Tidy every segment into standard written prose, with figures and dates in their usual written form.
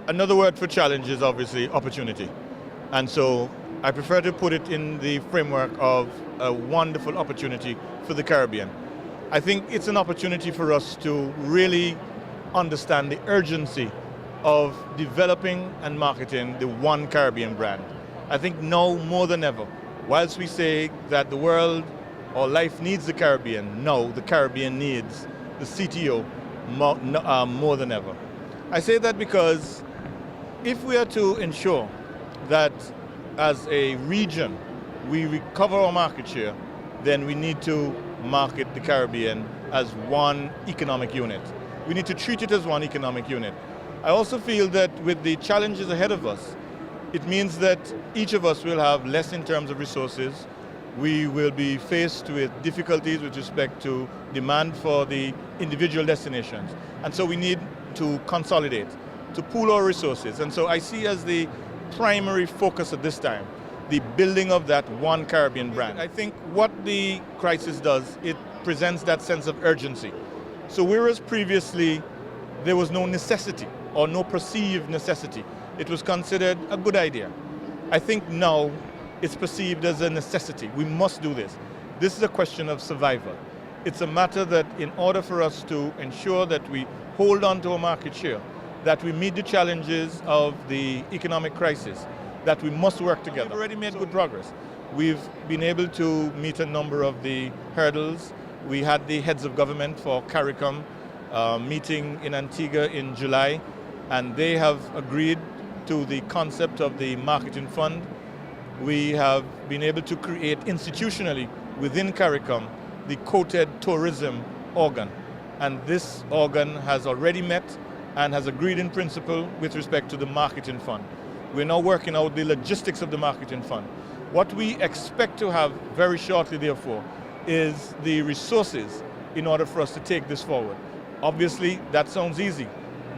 Another word for challenge is obviously opportunity. And so I prefer to put it in the framework of a wonderful opportunity for the Caribbean. I think it's an opportunity for us to really understand the urgency of developing and marketing the One Caribbean brand. I think now more than ever, whilst we say that the world or life needs the Caribbean, no, the Caribbean needs the CTO more than ever. I say that because if we are to ensure that as a region we recover our market share, then we need to market the Caribbean as one economic unit. We need to treat it as one economic unit. I also feel that with the challenges ahead of us, it means that each of us will have less in terms of resources. We will be faced with difficulties with respect to demand for the individual destinations. And so we need to consolidate, to pool our resources. And so I see as the primary focus at this time the building of that One Caribbean brand. I think what the crisis does, it presents that sense of urgency. So whereas previously there was no necessity or no perceived necessity, it was considered a good idea. I think now it's perceived as a necessity. We must do this. This is a question of survival. It's a matter that in order for us to ensure that we hold on to our market share, that we meet the challenges of the economic crisis, that we must work together. We've already made good progress. We've been able to meet a number of the hurdles. We had the heads of government for CARICOM meeting in Antigua in July, and they have agreed to the concept of the marketing fund. We have been able to create institutionally within CARICOM the quoted tourism organ, and this organ has already met and has agreed in principle with respect to the marketing fund. We're now working out the logistics of the marketing fund. What we expect to have very shortly, therefore, is the resources in order for us to take this forward. Obviously, that sounds easy.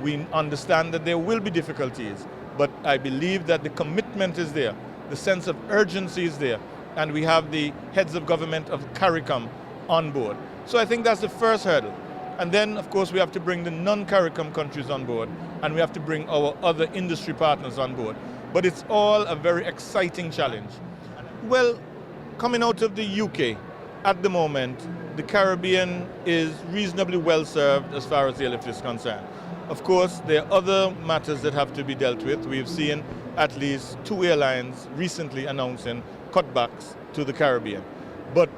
We understand that there will be difficulties, but I believe that the commitment is there, the sense of urgency is there, and we have the heads of government of CARICOM on board. So I think that's the first hurdle. And then, of course, we have to bring the non-CARICOM countries on board, and we have to bring our other industry partners on board. But it's all a very exciting challenge. Well, coming out of the UK, at the moment, the Caribbean is reasonably well served as far as the airlift is concerned. Of course, there are other matters that have to be dealt with. We've seen at least 2 airlines recently announcing cutbacks to the Caribbean. But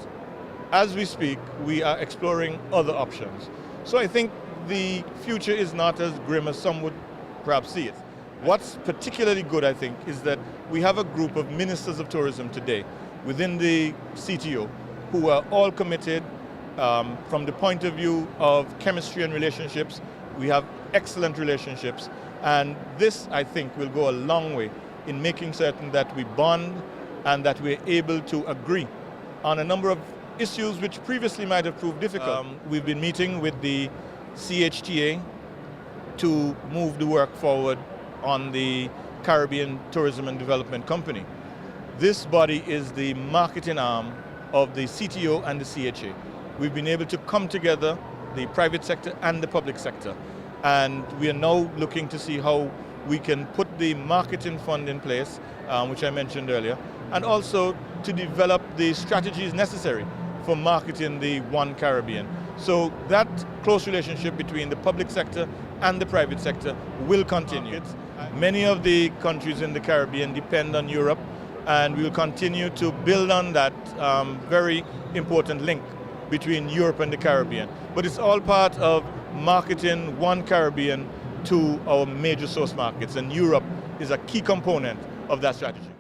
as we speak, we are exploring other options. So I think the future is not as grim as some would perhaps see it. What's particularly good, I think, is that we have a group of ministers of tourism today within the CTO who are all committed from the point of view of chemistry and relationships. We have excellent relationships, and this, I think, will go a long way in making certain that we bond and that we're able to agree on a number of issues which previously might have proved difficult. We've been meeting with the CHTA to move the work forward on the Caribbean Tourism and Development Company. This body is the marketing arm of the CTO and the CHA. We've been able to come together, the private sector and the public sector, and we are now looking to see how we can put the marketing fund in place, which I mentioned earlier, and also to develop the strategies necessary for marketing the One Caribbean. So that close relationship between the public sector and the private sector will continue. Many of the countries in the Caribbean depend on Europe, and we will continue to build on that very important link between Europe and the Caribbean. But it's all part of marketing One Caribbean to our major source markets, and Europe is a key component of that strategy.